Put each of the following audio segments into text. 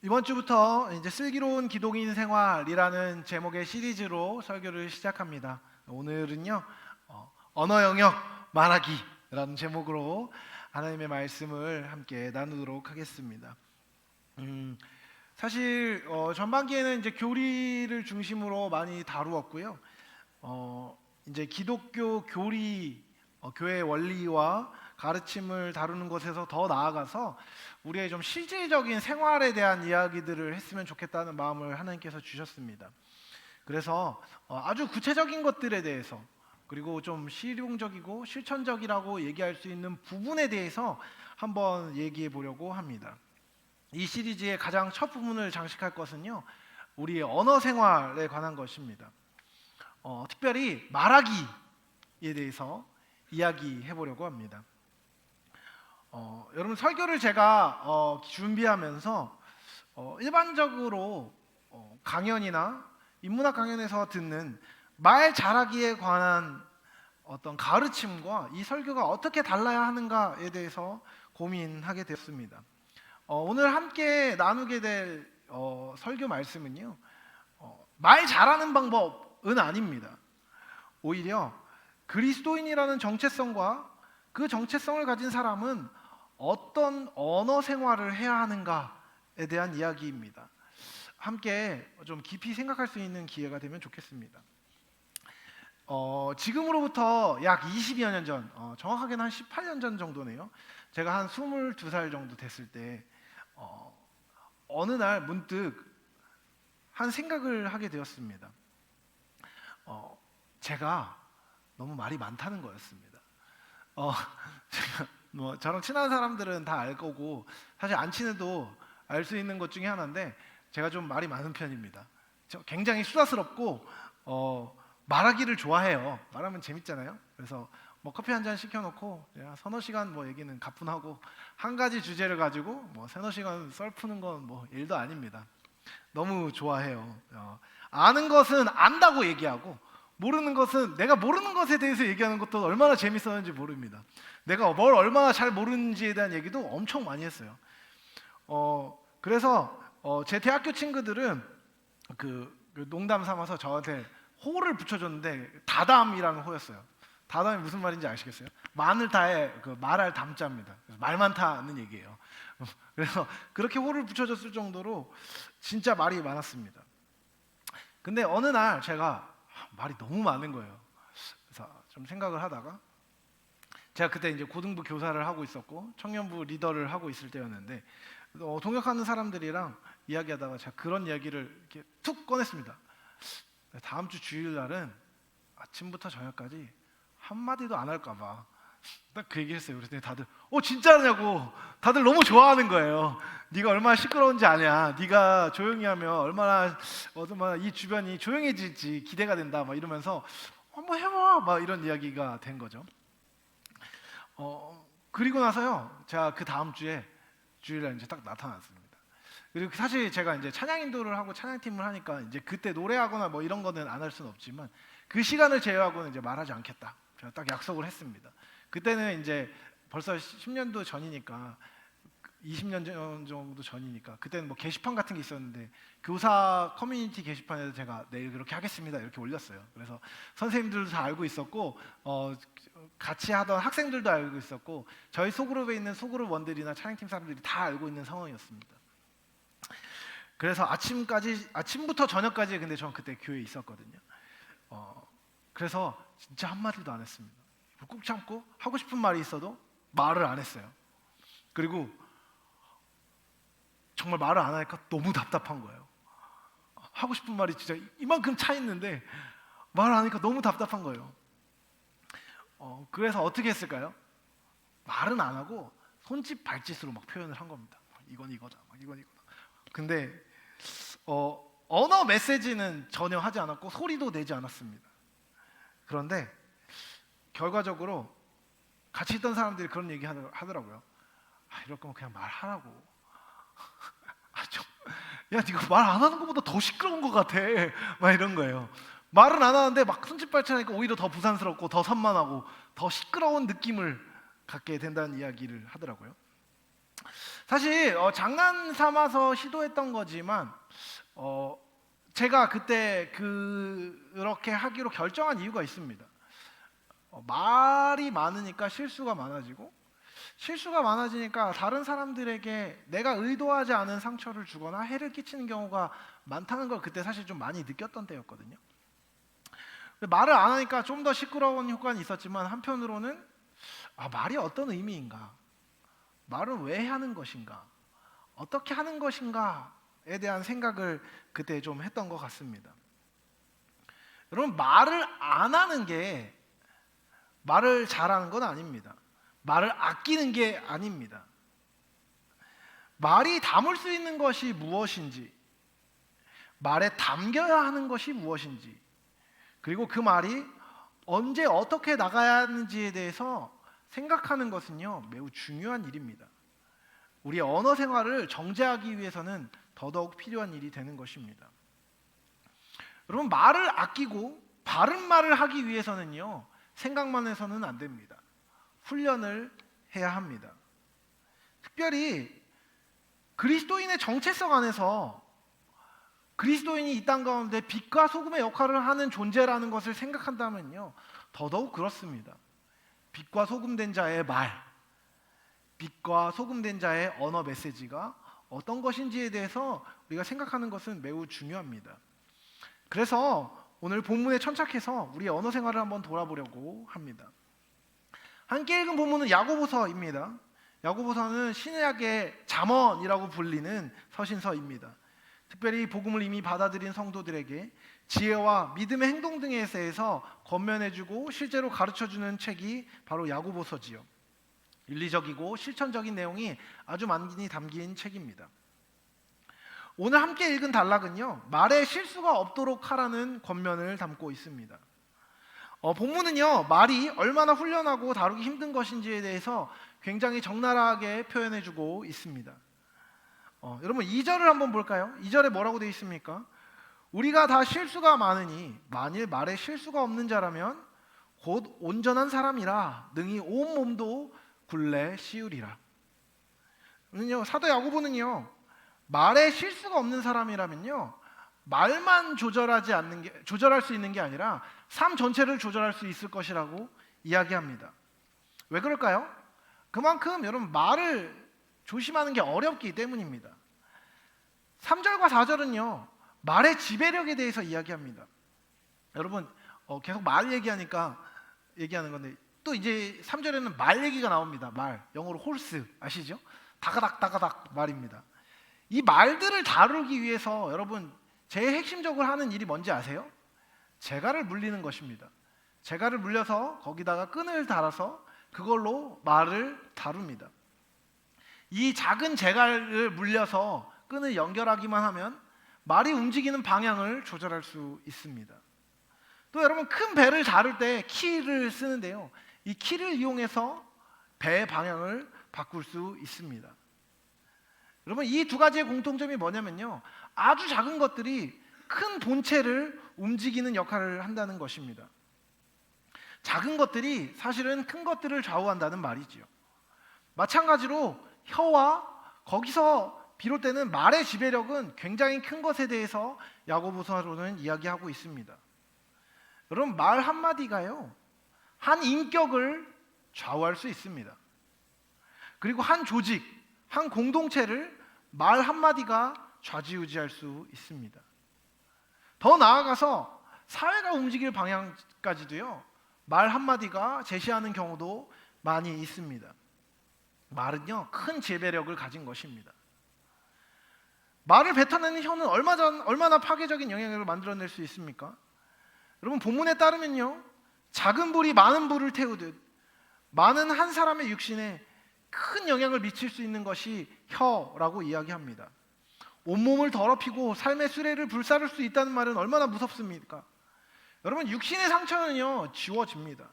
이번 주부터 이제 슬기로운 기독인 생활이라는 제목의 시리즈로 설교를 시작합니다. 오늘은요, 언어 영역 말하기라는 제목으로 하나님의 말씀을 함께 나누도록 하겠습니다. 사실 전반기에는 이제 교리를 중심으로 많이 다루었고요. 이제 기독교 교리, 교회 원리와 가르침을 다루는 것에서 더 나아가서 우리의 좀 실질적인 생활에 대한 이야기들을 했으면 좋겠다는 마음을 하나님께서 주셨습니다. 그래서 아주 구체적인 것들에 대해서, 그리고 좀 실용적이고 실천적이라고 얘기할 수 있는 부분에 대해서 한번 얘기해 보려고 합니다. 이 시리즈의 가장 첫 부분을 장식할 것은요, 우리의 언어 생활에 관한 것입니다. 특별히 말하기에 대해서 이야기해 보려고 합니다. 여러분, 설교를 제가 준비하면서 일반적으로 강연이나 인문학 강연에서 듣는 말 잘하기에 관한 어떤 가르침과 이 설교가 어떻게 달라야 하는가에 대해서 고민하게 되었습니다. 오늘 함께 나누게 될 설교 말씀은요, 말 잘하는 방법은 아닙니다. 오히려 그리스도인이라는 정체성과 그 정체성을 가진 사람은 어떤 언어 생활을 해야 하는가에 대한 이야기입니다. 함께 좀 깊이 생각할 수 있는 기회가 되면 좋겠습니다. 지금으로부터 약 20여 년 전, 정확하게는 한 18년 전 정도네요. 제가 한 22살 정도 됐을 때 어느 날 문득 한 생각을 하게 되었습니다. 제가 너무 말이 많다는 거였습니다. 제가 저랑 친한 사람들은 다 알 거고, 사실 안 친해도 알 수 있는 것 중에 하나인데, 제가 좀 말이 많은 편입니다. 굉장히 수다스럽고 말하기를 좋아해요. 말하면 재밌잖아요. 그래서 커피 한 잔 시켜놓고 서너 시간 얘기는 가뿐하고, 한 가지 주제를 가지고 서너 시간 썰 푸는 건 일도 아닙니다. 너무 좋아해요. 아는 것은 안다고 얘기하고, 모르는 것은 내가 모르는 것에 대해서 얘기하는 것도 얼마나 재밌었는지 모릅니다. 내가 뭘 얼마나 잘 모르는지에 대한 얘기도 엄청 많이 했어요. 그래서 제 대학교 친구들은 그 농담 삼아서 저한테 호를 붙여줬는데, 다담이라는 호였어요. 다담이 무슨 말인지 아시겠어요? 마늘 다에 말할 담자입니다. 말 많다는 얘기예요. 그래서 그렇게 호를 붙여줬을 정도로 진짜 말이 많았습니다. 근데 어느 날 제가 말이 너무 많은 거예요. 그래서 좀 생각을 하다가, 제가 그때 이제 고등부 교사를 하고 있었고 청년부 리더를 하고 있을 때였는데, 동역하는 사람들이랑 이야기하다가 제가 그런 이야기를 이렇게 툭 꺼냈습니다. 다음 주 주일날은 아침부터 저녁까지 한마디도 안 할까 봐 딱 그 얘기 했어요. 그랬더니 다들 진짜냐고, 다들 너무 좋아하는 거예요. 네가 얼마나 시끄러운지 아냐, 네가 조용히 하면 얼마나 이 주변이 조용해질지 기대가 된다, 이러면서 한번 해봐, 이런 이야기가 된 거죠. 그리고 나서요, 제가 그 다음 주에 주일날 이제 딱 나타났습니다. 그리고 사실 제가 이제 찬양 인도를 하고 찬양팀을 하니까 이제 그때 노래하거나 이런 거는 안 할 수는 없지만, 그 시간을 제외하고는 이제 말하지 않겠다, 제가 딱 약속을 했습니다. 그때는 이제 벌써 10년도 전이니까, 20년 정도 전이니까, 그때는 게시판 같은 게 있었는데, 교사 커뮤니티 게시판에서 제가 내일 그렇게 하겠습니다 이렇게 올렸어요. 그래서 선생님들도 다 알고 있었고, 같이 하던 학생들도 알고 있었고, 저희 소그룹에 있는 소그룹원들이나 찬양팀 사람들이 다 알고 있는 상황이었습니다. 그래서 아침부터 저녁까지 근데 전 그때 교회에 있었거든요. 그래서 진짜 한마디도 안 했습니다. 꾹 참고 하고 싶은 말이 있어도 말을 안 했어요. 그리고 정말 말을 안 하니까 너무 답답한 거예요. 하고 싶은 말이 진짜 이만큼 차 있는데 말을 안 하니까 너무 답답한 거예요. 그래서 어떻게 했을까요? 말은 안 하고 손짓 발짓으로 표현을 한 겁니다. 이건 이거다, 이건 이거다. 근데 언어 메시지는 전혀 하지 않았고 소리도 내지 않았습니다. 그런데 결과적으로 같이 있던 사람들이 그런 얘기 하더라고요. 이럴 거면 그냥 말하라고. 야, 네가 말 안 하는 것보다 더 시끄러운 것 같아, 이런 거예요. 말은 안 하는데 손짓 발짓하니까 오히려 더 부산스럽고 더 산만하고 더 시끄러운 느낌을 갖게 된다는 이야기를 하더라고요. 사실 장난 삼아서 시도했던 거지만 제가 그때 그렇게 하기로 결정한 이유가 있습니다. 말이 많으니까 실수가 많아지고, 실수가 많아지니까 다른 사람들에게 내가 의도하지 않은 상처를 주거나 해를 끼치는 경우가 많다는 걸 그때 사실 좀 많이 느꼈던 때였거든요. 말을 안 하니까 좀 더 시끄러운 효과는 있었지만, 한편으로는 말이 어떤 의미인가, 말은 왜 하는 것인가, 어떻게 하는 것인가에 대한 생각을 그때 좀 했던 것 같습니다. 여러분, 말을 안 하는 게 말을 잘하는 건 아닙니다. 말을 아끼는 게 아닙니다. 말이 담을 수 있는 것이 무엇인지, 말에 담겨야 하는 것이 무엇인지, 그리고 그 말이 언제 어떻게 나가야 하는지에 대해서 생각하는 것은요, 매우 중요한 일입니다. 우리의 언어 생활을 정제하기 위해서는 더더욱 필요한 일이 되는 것입니다. 여러분, 말을 아끼고 바른 말을 하기 위해서는요, 생각만 해서는 안 됩니다. 훈련을 해야 합니다. 특별히 그리스도인의 정체성 안에서 그리스도인이 이 땅 가운데 빛과 소금의 역할을 하는 존재라는 것을 생각한다면요, 더더욱 그렇습니다. 빛과 소금된 자의 말, 빛과 소금된 자의 언어 메시지가 어떤 것인지에 대해서 우리가 생각하는 것은 매우 중요합니다. 그래서 오늘 본문에 천착해서 우리의 언어 생활을 한번 돌아보려고 합니다. 함께 읽은 본문은 야고보서입니다. 야고보서는 신약의 잠언이라고 불리는 서신서입니다. 특별히 복음을 이미 받아들인 성도들에게 지혜와 믿음의 행동 등에 대해서 권면해주고 실제로 가르쳐주는 책이 바로 야고보서지요. 윤리적이고 실천적인 내용이 아주 많이 담긴 책입니다. 오늘 함께 읽은 단락은요, 말에 실수가 없도록 하라는 권면을 담고 있습니다. 본문은요, 말이 얼마나 훈련하고 다루기 힘든 것인지에 대해서 굉장히 적나라하게 표현해주고 있습니다. 여러분, 2절을 한번 볼까요? 2절에 뭐라고 되어 있습니까? 우리가 다 실수가 많으니 만일 말에 실수가 없는 자라면 곧 온전한 사람이라 능히 온 몸도 굴레 씌우리라. 사도 야고보는요, 말에 실수가 없는 사람이라면요, 말만 조절할 수 있는 게 아니라 삶 전체를 조절할 수 있을 것이라고 이야기합니다. 왜 그럴까요? 그만큼 여러분, 말을 조심하는 게 어렵기 때문입니다. 3절과 4절은요, 말의 지배력에 대해서 이야기합니다. 여러분, 계속 말 얘기하니까 얘기하는 건데, 또 이제 3절에는 말 얘기가 나옵니다. 말, 영어로 홀스 아시죠? 다가닥 다가닥 말입니다. 이 말들을 다루기 위해서 여러분, 제일 핵심적으로 하는 일이 뭔지 아세요? 재갈을 물리는 것입니다. 재갈을 물려서 거기다가 끈을 달아서 그걸로 말을 다룹니다. 이 작은 재갈을 물려서 끈을 연결하기만 하면 말이 움직이는 방향을 조절할 수 있습니다. 또 여러분, 큰 배를 다룰 때 키를 쓰는데요, 이 키를 이용해서 배의 방향을 바꿀 수 있습니다. 여러분, 이 두 가지의 공통점이 뭐냐면요, 아주 작은 것들이 큰 본체를 움직이는 역할을 한다는 것입니다. 작은 것들이 사실은 큰 것들을 좌우한다는 말이지요. 마찬가지로 혀와 거기서 비롯되는 말의 지배력은 굉장히 큰 것에 대해서 야고보서로는 이야기하고 있습니다. 여러분, 말 한마디가요, 한 인격을 좌우할 수 있습니다. 그리고 한 조직, 한 공동체를 말 한마디가 좌지우지할 수 있습니다. 더 나아가서 사회가 움직일 방향까지도요, 말 한마디가 제시하는 경우도 많이 있습니다. 말은요, 큰 지배력을 가진 것입니다. 말을 뱉어내는 혀는 얼마나 파괴적인 영향을 만들어낼 수 있습니까? 여러분, 본문에 따르면요, 작은 불이 많은 불을 태우듯 많은 한 사람의 육신에 큰 영향을 미칠 수 있는 것이 혀라고 이야기합니다. 온몸을 더럽히고 삶의 수레를 불사를 수 있다는 말은 얼마나 무섭습니까? 여러분, 육신의 상처는요, 지워집니다.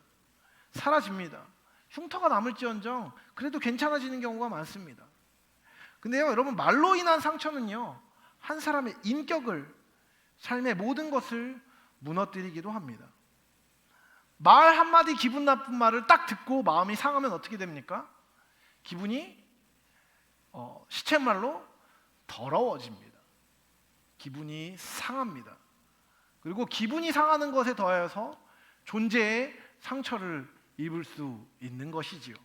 사라집니다. 흉터가 남을지언정 그래도 괜찮아지는 경우가 많습니다. 근데요, 여러분, 말로 인한 상처는요, 한 사람의 인격을, 삶의 모든 것을 무너뜨리기도 합니다. 말 한마디 기분 나쁜 말을 딱 듣고 마음이 상하면 어떻게 됩니까? 기분이 시쳇말로 더러워집니다. 기분이 상합니다. 그리고 기분이 상하는 것에 더하여서 존재에 상처를 입을 수 있는 것이지요.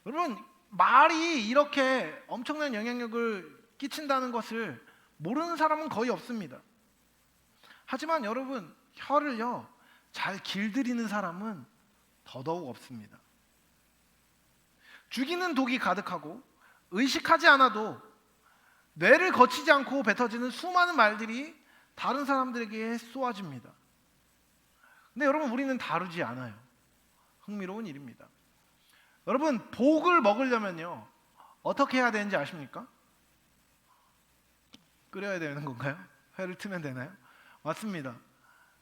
여러분, 말이 이렇게 엄청난 영향력을 끼친다는 것을 모르는 사람은 거의 없습니다. 하지만 여러분, 혀를요 잘 길들이는 사람은 더더욱 없습니다. 죽이는 독이 가득하고 의식하지 않아도 뇌를 거치지 않고 뱉어지는 수많은 말들이 다른 사람들에게 쏘아집니다. 근데 여러분, 우리는 다루지 않아요. 흥미로운 일입니다. 여러분, 복을 먹으려면요 어떻게 해야 되는지 아십니까? 끓여야 되는 건가요? 회를 트면 되나요? 맞습니다.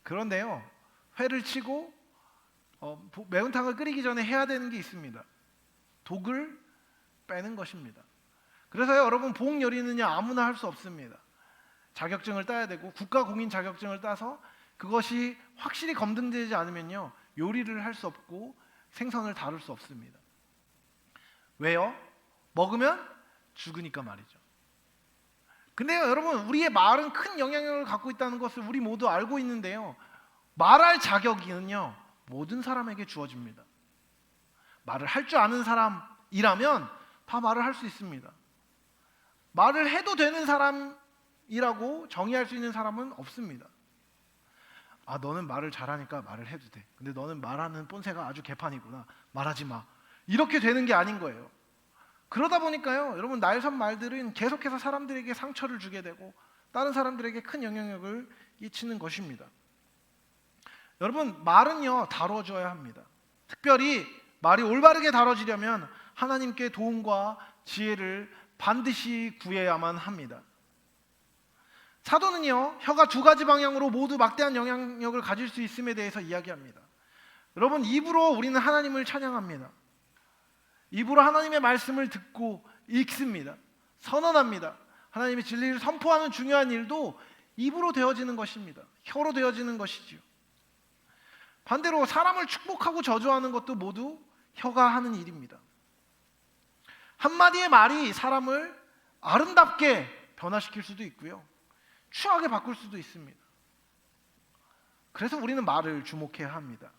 그런데요, 회를 치고 매운탕을 끓이기 전에 해야 되는 게 있습니다. 독을 빼는 것입니다. 그래서요, 여러분, 복 요리는요 아무나 할 수 없습니다. 자격증을 따야 되고 국가공인 자격증을 따서 그것이 확실히 검증되지 않으면요 요리를 할 수 없고 생선을 다룰 수 없습니다. 왜요? 먹으면 죽으니까 말이죠. 근데요, 여러분, 우리의 말은 큰 영향력을 갖고 있다는 것을 우리 모두 알고 있는데요, 말할 자격은요 모든 사람에게 주어집니다. 말을 할 줄 아는 사람이라면 다 말을 할 수 있습니다. 말을 해도 되는 사람이라고 정의할 수 있는 사람은 없습니다. 아, 너는 말을 잘하니까 말을 해도 돼. 근데 너는 말하는 본새가 아주 개판이구나. 말하지 마. 이렇게 되는 게 아닌 거예요. 그러다 보니까요, 여러분, 날선 말들은 계속해서 사람들에게 상처를 주게 되고 다른 사람들에게 큰 영향력을 끼치는 것입니다. 여러분, 말은요 다뤄줘야 합니다. 특별히 말이 올바르게 다뤄지려면 하나님께 도움과 지혜를 반드시 구해야만 합니다. 사도는요 혀가 두 가지 방향으로 모두 막대한 영향력을 가질 수 있음에 대해서 이야기합니다. 여러분, 입으로 우리는 하나님을 찬양합니다. 입으로 하나님의 말씀을 듣고 읽습니다. 선언합니다. 하나님의 진리를 선포하는 중요한 일도 입으로 되어지는 것입니다. 혀로 되어지는 것이지요. 반대로 사람을 축복하고 저주하는 것도 모두 혀가 하는 일입니다. 한마디의 말이 사람을 아름답게 변화시킬 수도 있고요, 추하게 바꿀 수도 있습니다. 그래서 우리는 말을 주목해야 합니다.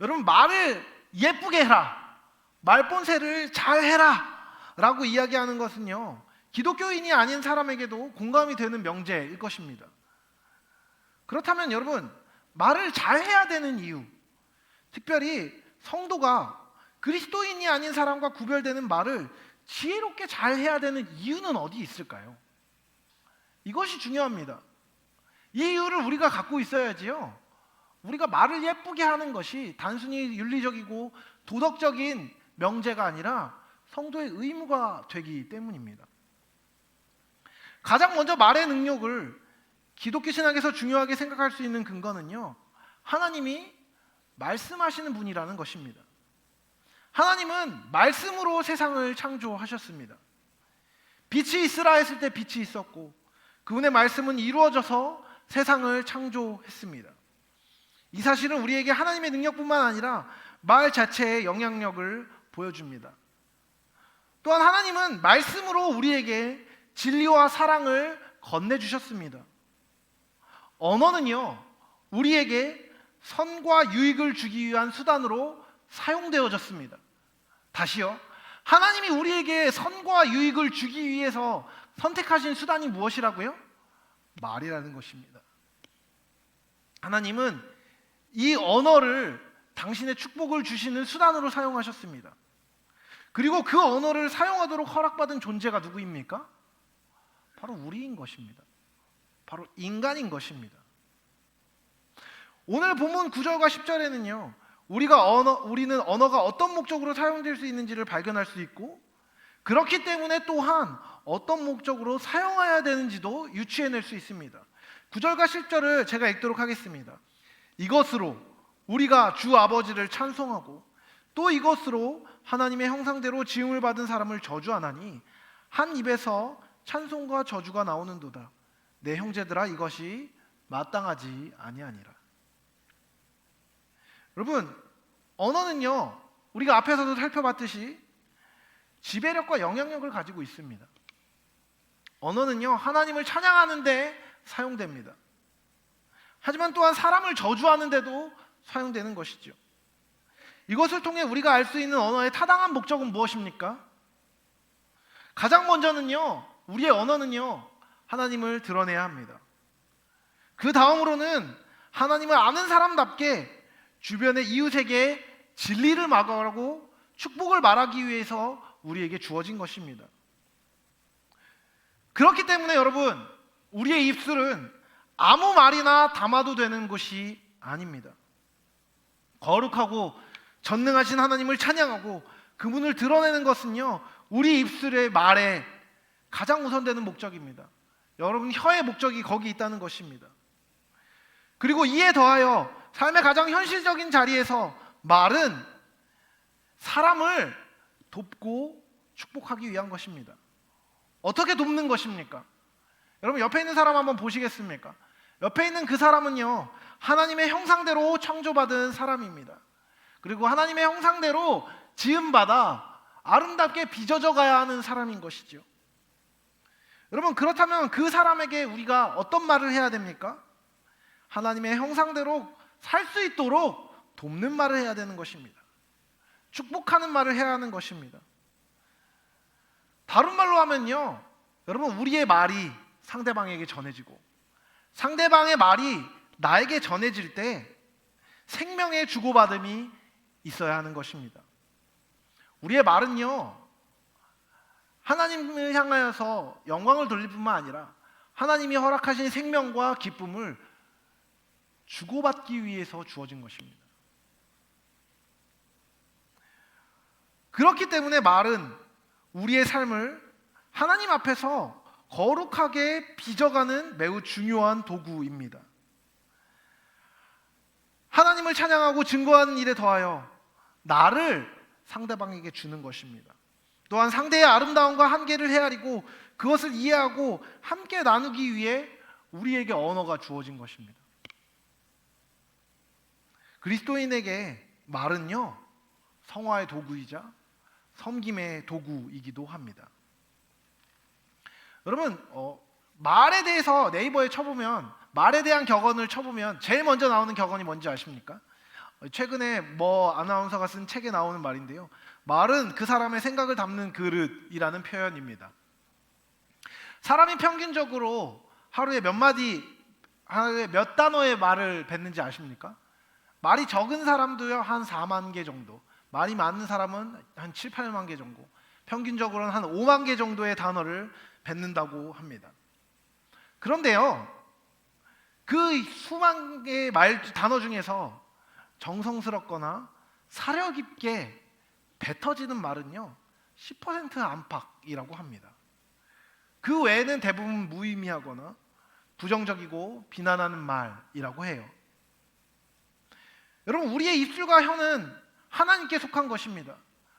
여러분, 말을 예쁘게 해라, 말본새를 잘 해라 라고 이야기하는 것은요 기독교인이 아닌 사람에게도 공감이 되는 명제일 것입니다. 그렇다면 여러분, 말을 잘 해야 되는 이유, 특별히 성도가 그리스도인이 아닌 사람과 구별되는 말을 지혜롭게 잘 해야 되는 이유는 어디 있을까요? 이것이 중요합니다. 이 이유를 우리가 갖고 있어야지요, 우리가 말을 예쁘게 하는 것이 단순히 윤리적이고 도덕적인 명제가 아니라 성도의 의무가 되기 때문입니다. 가장 먼저 말의 능력을 기독교 신학에서 중요하게 생각할 수 있는 근거는요, 하나님이 말씀하시는 분이라는 것입니다. 하나님은 말씀으로 세상을 창조하셨습니다. 빛이 있으라 했을 때 빛이 있었고 그분의 말씀은 이루어져서 세상을 창조했습니다. 이 사실은 우리에게 하나님의 능력뿐만 아니라 말 자체의 영향력을 보여줍니다. 또한 하나님은 말씀으로 우리에게 진리와 사랑을 건네주셨습니다. 언어는요 우리에게 선과 유익을 주기 위한 수단으로 사용되어졌습니다. 다시요, 하나님이 우리에게 선과 유익을 주기 위해서 선택하신 수단이 무엇이라고요? 말이라는 것입니다. 하나님은 이 언어를 당신의 축복을 주시는 수단으로 사용하셨습니다. 그리고 그 언어를 사용하도록 허락받은 존재가 누구입니까? 바로 우리인 것입니다. 바로 인간인 것입니다. 오늘 본문 9절과 10절에는요 우리는 언어가 어떤 목적으로 사용될 수 있는지를 발견할 수 있고, 그렇기 때문에 또한 어떤 목적으로 사용해야 되는지도 유추해낼 수 있습니다. 9절과 10절을 제가 읽도록 하겠습니다. 이것으로 우리가 주 아버지를 찬송하고 또 이것으로 하나님의 형상대로 지음을 받은 사람을 저주하나니 한 입에서 찬송과 저주가 나오는도다. 내 형제들아, 이것이 마땅하지 아니하니라. 여러분, 언어는요 우리가 앞에서도 살펴봤듯이 지배력과 영향력을 가지고 있습니다. 언어는요, 하나님을 찬양하는 데 사용됩니다. 하지만 또한 사람을 저주하는 데도 사용되는 것이죠. 이것을 통해 우리가 알 수 있는 언어의 타당한 목적은 무엇입니까? 가장 먼저는요, 우리의 언어는요, 하나님을 드러내야 합니다. 그 다음으로는 하나님을 아는 사람답게 주변의 이웃에게 진리를 말하고 축복을 말하기 위해서 우리에게 주어진 것입니다. 그렇기 때문에 여러분, 우리의 입술은 아무 말이나 담아도 되는 것이 아닙니다. 거룩하고 전능하신 하나님을 찬양하고 그분을 드러내는 것은요, 우리 입술의 말에 가장 우선되는 목적입니다. 여러분, 혀의 목적이 거기 있다는 것입니다. 그리고 이에 더하여 삶의 가장 현실적인 자리에서 말은 사람을 돕고 축복하기 위한 것입니다. 어떻게 돕는 것입니까? 여러분, 옆에 있는 사람 한번 보시겠습니까? 옆에 있는 그 사람은요, 하나님의 형상대로 창조받은 사람입니다. 그리고 하나님의 형상대로 지음받아 아름답게 빚어져 가야 하는 사람인 것이죠. 여러분, 그렇다면 그 사람에게 우리가 어떤 말을 해야 됩니까? 하나님의 형상대로 살 수 있도록 돕는 말을 해야 되는 것입니다. 축복하는 말을 해야 하는 것입니다. 다른 말로 하면요, 여러분, 우리의 말이 상대방에게 전해지고 상대방의 말이 나에게 전해질 때 생명의 주고받음이 있어야 하는 것입니다. 우리의 말은요, 하나님을 향하여서 영광을 돌릴 뿐만 아니라 하나님이 허락하신 생명과 기쁨을 주고받기 위해서 주어진 것입니다. 그렇기 때문에 말은 우리의 삶을 하나님 앞에서 거룩하게 빚어가는 매우 중요한 도구입니다. 하나님을 찬양하고 증거하는 일에 더하여 나를 상대방에게 주는 것입니다. 또한 상대의 아름다움과 한계를 헤아리고 그것을 이해하고 함께 나누기 위해 우리에게 언어가 주어진 것입니다. 그리스도인에게 말은요, 성화의 도구이자 섬김의 도구이기도 합니다. 여러분, 말에 대해서 네이버에 쳐보면, 말에 대한 격언을 쳐보면 제일 먼저 나오는 격언이 뭔지 아십니까? 최근에 뭐 아나운서가 쓴 책에 나오는 말인데요, 말은 그 사람의 생각을 담는 그릇이라는 표현입니다. 사람이 평균적으로 하루에 몇 단어의 말을 뱉는지 아십니까? 말이 적은 사람도요, 한 4만 개 정도, 말이 많은 사람은 한 7, 8만 개 정도, 평균적으로는 한 5만 개 정도의 단어를 뱉는다고 합니다. 그런데요, 그 수만 개의 단어 중에서 정성스럽거나 사려 깊게 뱉어지는 말은요, 10% 안팎이라고 합니다. 그 외에는 대부분 무의미하거나 부정적이고 비난하는 말이라고 해요. 여러분, 우리의 입술과 혀는 하나님께 속한 것입니다.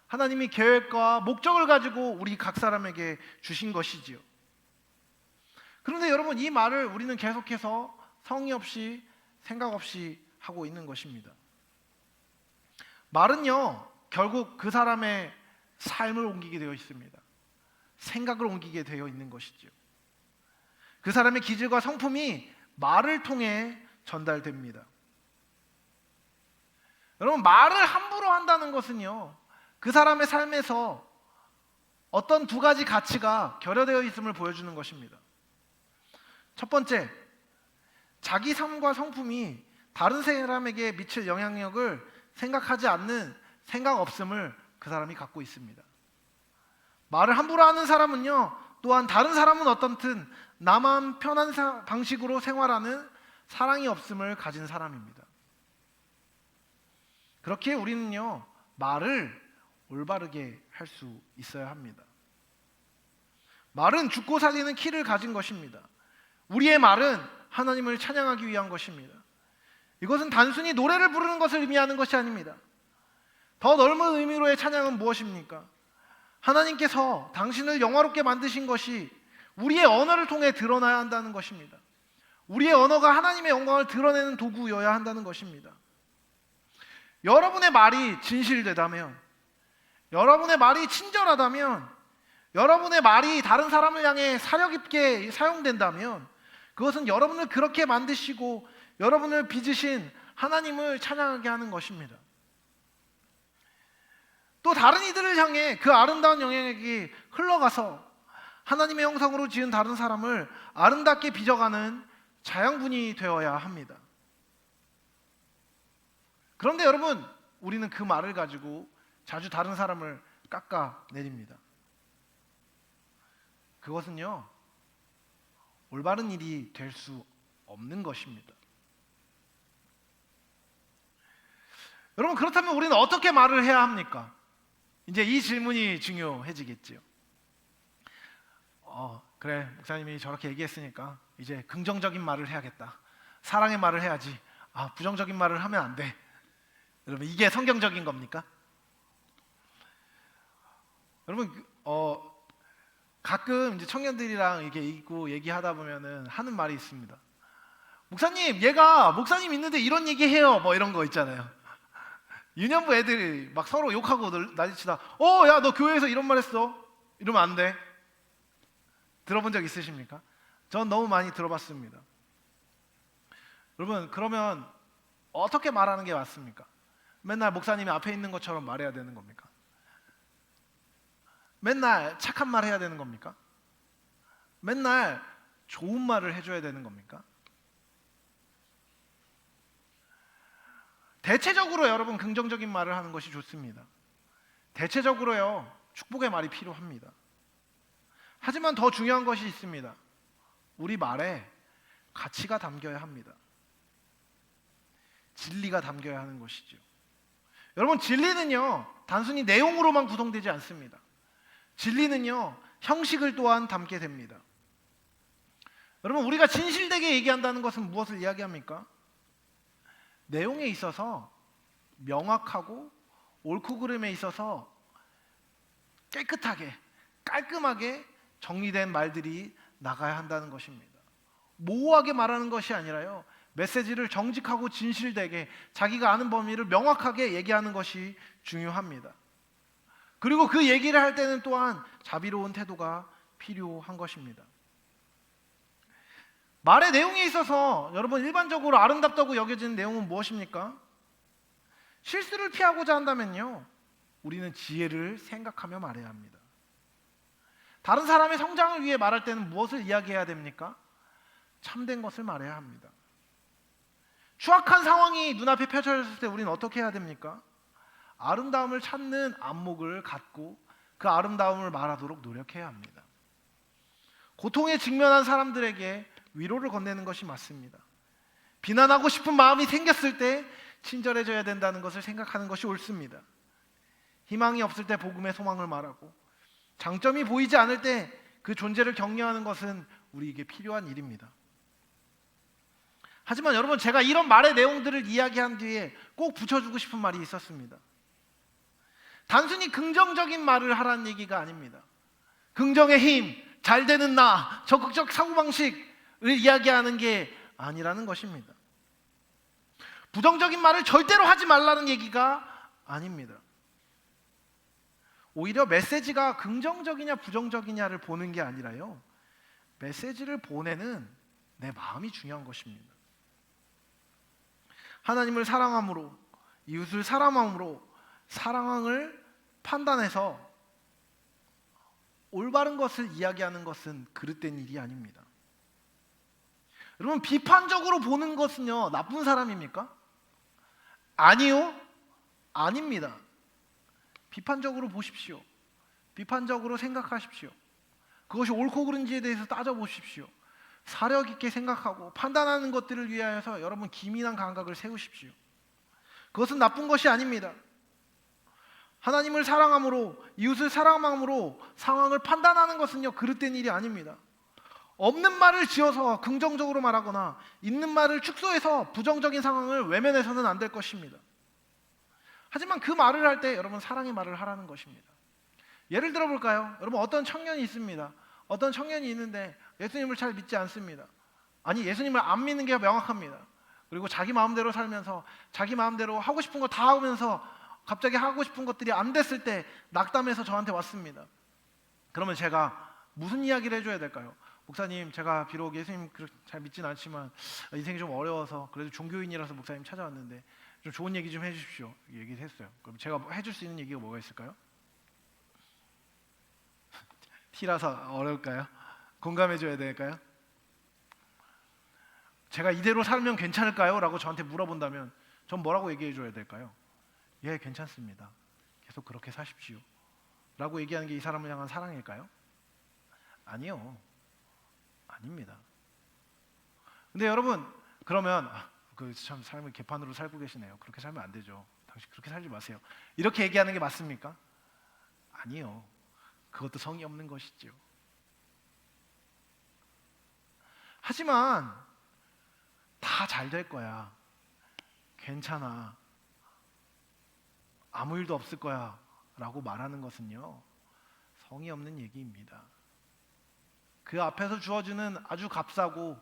하나님이 계획과 목적을 가지고 우리 각 사람에게 주신 것이지요. 그런데 여러분, 이 말을 우리는 계속해서 성의 없이 생각 없이 하고 있는 것입니다. 말은요, 결국 그 사람의 삶을 옮기게 되어 있습니다. 생각을 옮기게 되어 있는 것이죠. 그 사람의 기질과 성품이 말을 통해 전달됩니다. 여러분, 말을 함부로 한다는 것은요, 그 사람의 삶에서 어떤 두 가지 가치가 결여되어 있음을 보여주는 것입니다. 첫 번째, 자기 삶과 성품이 다른 사람에게 미칠 영향력을 생각하지 않는 생각 없음을 그 사람이 갖고 있습니다. 말을 함부로 하는 사람은요, 또한 다른 사람은 어떻든 나만 편한 방식으로 생활하는 사랑이 없음을 가진 사람입니다. 그렇게 우리는요, 말을 올바르게 할 수 있어야 합니다. 말은 죽고 살리는 키를 가진 것입니다. 우리의 말은 하나님을 찬양하기 위한 것입니다. 이것은 단순히 노래를 부르는 것을 의미하는 것이 아닙니다. 더 넓은 의미로의 찬양은 무엇입니까? 하나님께서 당신을 영화롭게 만드신 것이 우리의 언어를 통해 드러나야 한다는 것입니다. 우리의 언어가 하나님의 영광을 드러내는 도구여야 한다는 것입니다. 여러분의 말이 진실되다면, 여러분의 말이 친절하다면, 여러분의 말이 다른 사람을 향해 사력 있게 사용된다면 그것은 여러분을 그렇게 만드시고 여러분을 빚으신 하나님을 찬양하게 하는 것입니다. 또 다른 이들을 향해 그 아름다운 영향력이 흘러가서 하나님의 형상으로 지은 다른 사람을 아름답게 빚어가는 자양분이 되어야 합니다. 그런데 여러분, 우리는 그 말을 가지고 자주 다른 사람을 깎아내립니다. 그것은요, 올바른 일이 될 수 없는 것입니다. 여러분, 그렇다면 우리는 어떻게 말을 해야 합니까? 이제 이 질문이 중요해지겠지요. 그래, 목사님이 저렇게 얘기했으니까 이제 긍정적인 말을 해야겠다. 사랑의 말을 해야지. 부정적인 말을 하면 안 돼. 여러분, 이게 성경적인 겁니까? 여러분, 가끔 이제 청년들이랑 이렇게 있고 얘기하다 보면은 하는 말이 있습니다. 목사님, 얘가 목사님 있는데 이런 얘기해요. 뭐 이런 거 있잖아요. 유년부 애들이 막 서로 욕하고 난리치다. 야, 너 교회에서 이런 말 했어. 이러면 안 돼. 들어본 적 있으십니까? 전 너무 많이 들어봤습니다. 여러분, 그러면 어떻게 말하는 게 맞습니까? 맨날 목사님이 앞에 있는 것처럼 말해야 되는 겁니까? 맨날 착한 말 해야 되는 겁니까? 맨날 좋은 말을 해줘야 되는 겁니까? 대체적으로 여러분, 긍정적인 말을 하는 것이 좋습니다. 대체적으로요, 축복의 말이 필요합니다. 하지만 더 중요한 것이 있습니다. 우리 말에 가치가 담겨야 합니다. 진리가 담겨야 하는 것이죠. 여러분, 진리는요, 단순히 내용으로만 구성되지 않습니다. 진리는요, 형식을 또한 담게 됩니다. 여러분, 우리가 진실되게 얘기한다는 것은 무엇을 이야기합니까? 내용에 있어서 명확하고 옳고 그름에 있어서 깨끗하게, 깔끔하게 정리된 말들이 나가야 한다는 것입니다. 모호하게 말하는 것이 아니라요, 메시지를 정직하고 진실되게 자기가 아는 범위를 명확하게 얘기하는 것이 중요합니다. 그리고 그 얘기를 할 때는 또한 자비로운 태도가 필요한 것입니다. 말의 내용에 있어서 여러분, 일반적으로 아름답다고 여겨지는 내용은 무엇입니까? 실수를 피하고자 한다면요, 우리는 지혜를 생각하며 말해야 합니다. 다른 사람의 성장을 위해 말할 때는 무엇을 이야기해야 됩니까? 참된 것을 말해야 합니다. 추악한 상황이 눈앞에 펼쳐졌을 때 우리는 어떻게 해야 됩니까? 아름다움을 찾는 안목을 갖고 그 아름다움을 말하도록 노력해야 합니다. 고통에 직면한 사람들에게 위로를 건네는 것이 맞습니다. 비난하고 싶은 마음이 생겼을 때 친절해져야 된다는 것을 생각하는 것이 옳습니다. 희망이 없을 때 복음의 소망을 말하고, 장점이 보이지 않을 때 그 존재를 격려하는 것은 우리에게 필요한 일입니다. 하지만 여러분, 제가 이런 말의 내용들을 이야기한 뒤에 꼭 붙여주고 싶은 말이 있었습니다. 단순히 긍정적인 말을 하라는 얘기가 아닙니다. 긍정의 힘, 잘 되는 나, 적극적 사고방식을 이야기하는 게 아니라는 것입니다. 부정적인 말을 절대로 하지 말라는 얘기가 아닙니다. 오히려 메시지가 긍정적이냐 부정적이냐를 보는 게 아니라요, 메시지를 보내는 내 마음이 중요한 것입니다. 하나님을 사랑함으로, 이웃을 사랑함으로 사랑을 판단해서 올바른 것을 이야기하는 것은 그릇된 일이 아닙니다. 여러분, 비판적으로 보는 것은요, 나쁜 사람입니까? 아니요, 아닙니다. 비판적으로 보십시오. 비판적으로 생각하십시오. 그것이 옳고 그른지에 대해서 따져보십시오. 사력 있게 생각하고 판단하는 것들을 위하여서 여러분, 기민한 감각을 세우십시오. 그것은 나쁜 것이 아닙니다. 하나님을 사랑함으로, 이웃을 사랑함으로 상황을 판단하는 것은요, 그릇된 일이 아닙니다. 없는 말을 지어서 긍정적으로 말하거나 있는 말을 축소해서 부정적인 상황을 외면해서는 안 될 것입니다. 하지만 그 말을 할 때 여러분, 사랑의 말을 하라는 것입니다. 예를 들어 볼까요? 여러분, 어떤 청년이 있습니다. 어떤 청년이 있는데 예수님을 잘 믿지 않습니다. 아니, 예수님을 안 믿는 게 명확합니다. 그리고 자기 마음대로 살면서 자기 마음대로 하고 싶은 거 다 하면서 갑자기 하고 싶은 것들이 안 됐을 때 낙담해서 저한테 왔습니다. 그러면 제가 무슨 이야기를 해줘야 될까요? 목사님, 제가 비록 예수님 잘 믿진 않지만 인생이 좀 어려워서 그래도 종교인이라서 목사님 찾아왔는데 좀 좋은 얘기 좀 해주십시오. 얘기를 했어요. 그럼 제가 해줄 수 있는 얘기가 뭐가 있을까요? T라서 어려울까요? 공감해줘야 될까요? 제가 이대로 살면 괜찮을까요? 라고 저한테 물어본다면 전 뭐라고 얘기해줘야 될까요? 예, 괜찮습니다. 계속 그렇게 사십시오. 라고 얘기하는 게 이 사람을 향한 사랑일까요? 아니요. 아닙니다. 근데 여러분, 그러면 참 삶을 개판으로 살고 계시네요. 그렇게 살면 안 되죠. 당신 그렇게 살지 마세요. 이렇게 얘기하는 게 맞습니까? 아니요. 그것도 성의 없는 것이죠. 하지만 다 잘 될 거야. 괜찮아. 아무 일도 없을 거야. 라고 말하는 것은요, 성의 없는 얘기입니다. 그 앞에서 주어지는 아주 값싸고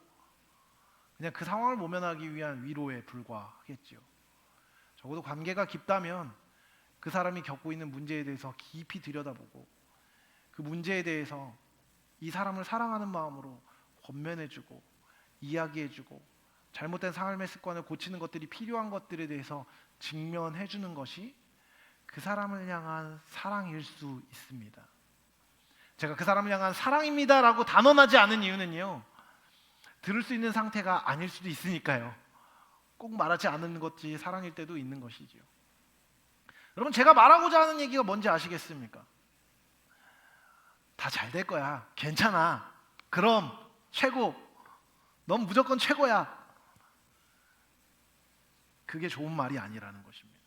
그냥 그 상황을 모면하기 위한 위로에 불과하겠죠. 적어도 관계가 깊다면 그 사람이 겪고 있는 문제에 대해서 깊이 들여다보고 그 문제에 대해서 이 사람을 사랑하는 마음으로 권면해주고 이야기해주고 잘못된 삶의 습관을 고치는 것들이 필요한 것들에 대해서 직면해주는 것이 그 사람을 향한 사랑일 수 있습니다. 제가 그 사람을 향한 사랑입니다 라고 단언하지 않은 이유는요, 들을 수 있는 상태가 아닐 수도 있으니까요. 꼭 말하지 않는 것이 사랑일 때도 있는 것이죠. 여러분, 제가 말하고자 하는 얘기가 뭔지 아시겠습니까? 다 잘 될 거야. 괜찮아. 그럼 최고. 넌 무조건 최고야. 그게 좋은 말이 아니라는 것입니다.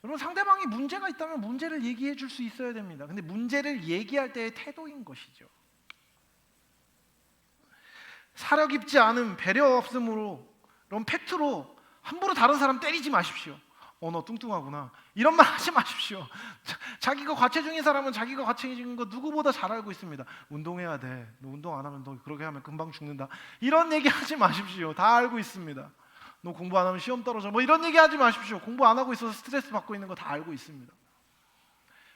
여러분, 상대방이 문제가 있다면 문제를 얘기해 줄 수 있어야 됩니다. 근데 문제를 얘기할 때의 태도인 것이죠. 사려 깊지 않은 배려 없음으로, 그런 팩트로 함부로 다른 사람 때리지 마십시오. 너 뚱뚱하구나. 이런 말 하지 마십시오. 자기가 과체중인 사람은 자기가 과체중인 거 누구보다 잘 알고 있습니다. 운동해야 돼. 너 운동 안 하면 너 그렇게 하면 금방 죽는다. 이런 얘기 하지 마십시오. 다 알고 있습니다. 너 공부 안 하면 시험 떨어져. 뭐 이런 얘기 하지 마십시오. 공부 안 하고 있어서 스트레스 받고 있는 거 다 알고 있습니다.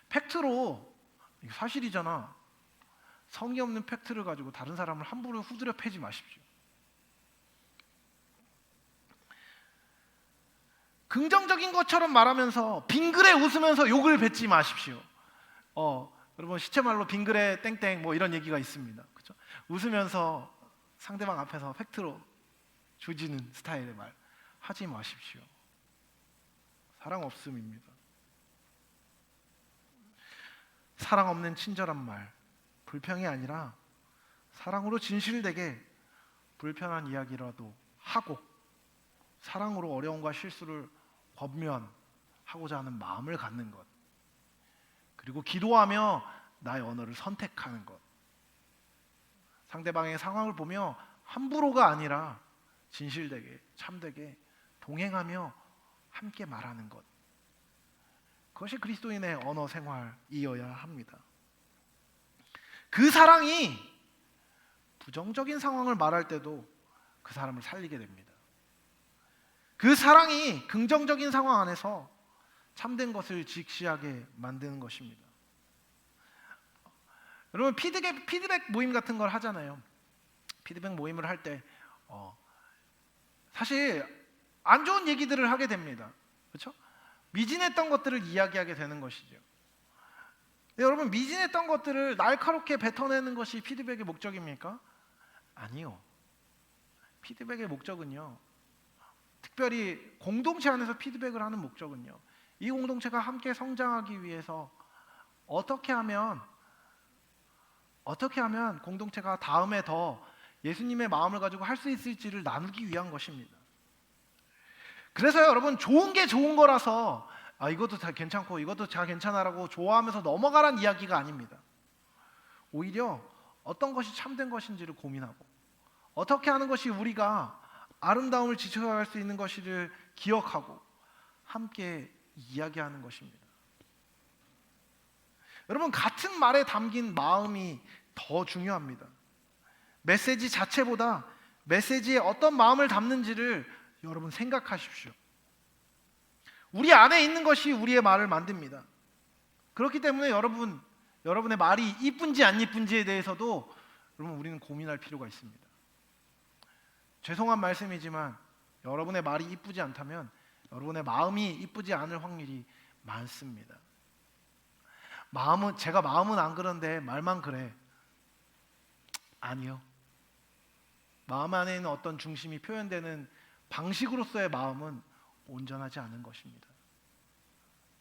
팩트로, 이거 사실이잖아. 성의 없는 팩트를 가지고 다른 사람을 함부로 후드려 패지 마십시오. 긍정적인 것처럼 말하면서 빙그레 웃으면서 욕을 뱉지 마십시오. 여러분, 시체말로 빙그레 땡땡 뭐 이런 얘기가 있습니다. 그렇죠? 웃으면서 상대방 앞에서 팩트로 조지는 스타일의 말 하지 마십시오. 사랑 없음입니다. 사랑 없는 친절한 말, 불평이 아니라 사랑으로 진실되게 불편한 이야기라도 하고 사랑으로 어려움과 실수를 권면하고자 하는 마음을 갖는 것, 그리고 기도하며 나의 언어를 선택하는 것, 상대방의 상황을 보며 함부로가 아니라 진실되게 참되게 동행하며 함께 말하는 것, 그것이 그리스도인의 언어 생활이어야 합니다. 그 사랑이 부정적인 상황을 말할 때도 그 사람을 살리게 됩니다. 그 사랑이 긍정적인 상황 안에서 참된 것을 직시하게 만드는 것입니다. 여러분, 피드백 모임 같은 걸 하잖아요. 피드백 모임을 할 때 사실 안 좋은 얘기들을 하게 됩니다. 그렇죠? 미진했던 것들을 이야기하게 되는 것이죠. 여러분, 미진했던 것들을 날카롭게 뱉어내는 것이 피드백의 목적입니까? 아니요. 피드백의 목적은요, 특별히 공동체 안에서 피드백을 하는 목적은요, 이 공동체가 함께 성장하기 위해서 어떻게 하면 공동체가 다음에 더 예수님의 마음을 가지고 할 수 있을지를 나누기 위한 것입니다. 그래서 여러분, 좋은 게 좋은 거라서 이것도 다 괜찮고 이것도 다 괜찮아라고 좋아하면서 넘어가란 이야기가 아닙니다. 오히려 어떤 것이 참된 것인지를 고민하고 어떻게 하는 것이 우리가 아름다움을 지켜갈 수 있는 것을 기억하고 함께 이야기하는 것입니다. 여러분, 같은 말에 담긴 마음이 더 중요합니다. 메시지 자체보다 메시지에 어떤 마음을 담는지를 여러분 생각하십시오. 우리 안에 있는 것이 우리의 말을 만듭니다. 그렇기 때문에 여러분의 말이 이쁜지 안 이쁜지에 대해서도 여러분 우리는 고민할 필요가 있습니다. 죄송한 말씀이지만 여러분의 말이 이쁘지 않다면 여러분의 마음이 이쁘지 않을 확률이 많습니다. 제가 마음은 안 그런데 말만 그래. 아니요. 마음 안에 있는 어떤 중심이 표현되는 방식으로서의 마음은 온전하지 않은 것입니다.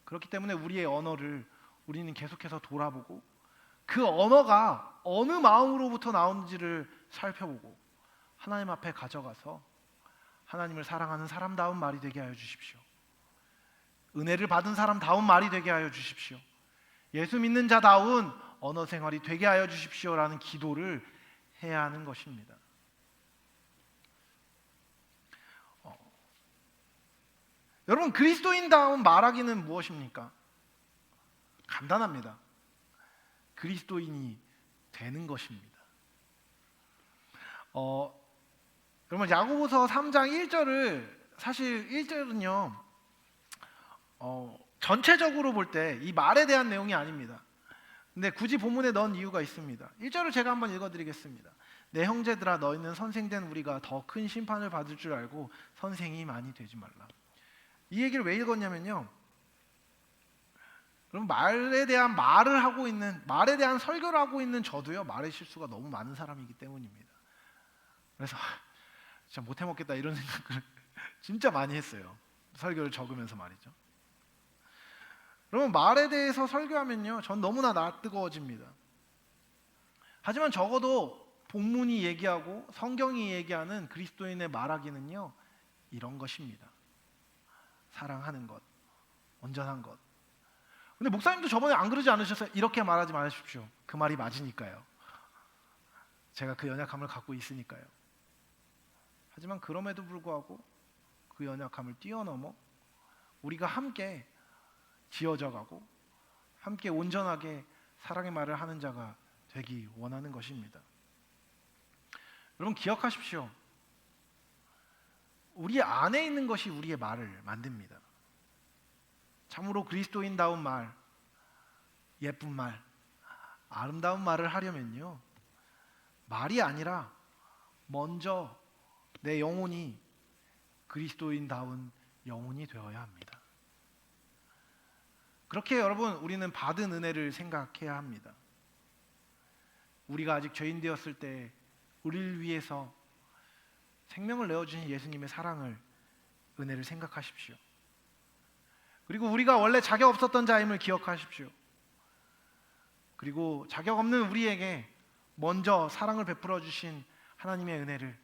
그렇기 때문에 우리의 언어를 우리는 계속해서 돌아보고 그 언어가 어느 마음으로부터 나오는지를 살펴보고 하나님 앞에 가져가서 하나님을 사랑하는 사람다운 말이 되게 하여 주십시오. 은혜를 받은 사람다운 말이 되게 하여 주십시오. 예수 믿는 자다운 언어 생활이 되게 하여 주십시오라는 기도를 해야 하는 것입니다. 여러분, 그리스도인다운 말하기는 무엇입니까? 간단합니다. 그리스도인이 되는 것입니다. 여러분, 야고보서 3장 1절을 사실 1절은요 전체적으로 볼 때 이 말에 대한 내용이 아닙니다. 근데 굳이 본문에 넣은 이유가 있습니다. 1절을 제가 한번 읽어드리겠습니다. 내 형제들아, 너희는 선생된 우리가 더 큰 심판을 받을 줄 알고 선생이 많이 되지 말라. 이 얘기를 왜 읽었냐면요, 그럼 말에 대한 설교를 하고 있는 저도요, 말의 실수가 너무 많은 사람이기 때문입니다. 그래서 진짜 못해 먹겠다 이런 생각을 진짜 많이 했어요. 설교를 적으면서 말이죠. 여러분, 말에 대해서 설교하면요, 전 너무나 낯뜨거워집니다. 하지만 적어도 본문이 얘기하고 성경이 얘기하는 그리스도인의 말하기는요, 이런 것입니다. 사랑하는 것, 온전한 것. 근데 목사님도 저번에 안 그러지 않으셨어요? 이렇게 말하지 마십시오. 그 말이 맞으니까요. 제가 그 연약함을 갖고 있으니까요. 하지만 그럼에도 불구하고 그 연약함을 뛰어넘어 우리가 함께 지어져 가고 함께 온전하게 사랑의 말을 하는 자가 되기 원하는 것입니다. 여러분, 기억하십시오. 우리 안에 있는 것이 우리의 말을 만듭니다. 참으로 그리스도인다운 말, 예쁜 말, 아름다운 말을 하려면요, 말이 아니라 먼저 내 영혼이 그리스도인다운 영혼이 되어야 합니다. 그렇게 여러분, 우리는 받은 은혜를 생각해야 합니다. 우리가 아직 죄인 되었을 때 우리를 위해서 생명을 내어주신 예수님의 사랑을, 은혜를 생각하십시오. 그리고 우리가 원래 자격 없었던 자임을 기억하십시오. 그리고 자격 없는 우리에게 먼저 사랑을 베풀어 주신 하나님의 은혜를,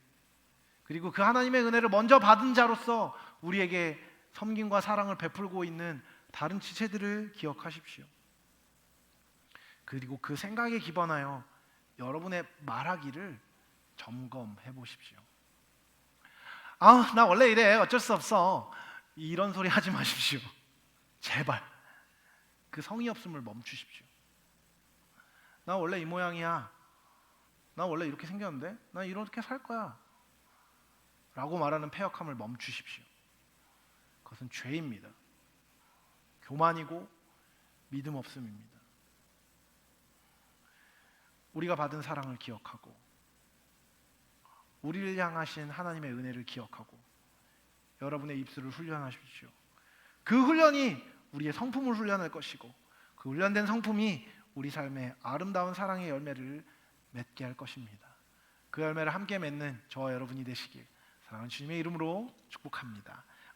그리고 그 하나님의 은혜를 먼저 받은 자로서 우리에게 섬김과 사랑을 베풀고 있는 다른 지체들을 기억하십시오. 그리고 그 생각에 기반하여 여러분의 말하기를 점검해 보십시오. 나 원래 이래, 어쩔 수 없어, 이런 소리 하지 마십시오. 제발 그 성의 없음을 멈추십시오. 나 원래 이 모양이야, 나 원래 이렇게 생겼는데 나 이렇게 살 거야 라고 말하는 패역함을 멈추십시오. 그것은 죄입니다. 교만이고 믿음 없음입니다. 우리가 받은 사랑을 기억하고 우리를 향하신 하나님의 은혜를 기억하고 여러분의 입술을 훈련하십시오. 그 훈련이 우리의 성품을 훈련할 것이고 그 훈련된 성품이 우리 삶의 아름다운 사랑의 열매를 맺게 할 것입니다. 그 열매를 함께 맺는 저와 여러분이 되시길 사랑하는 주님의 이름으로 축복합니다.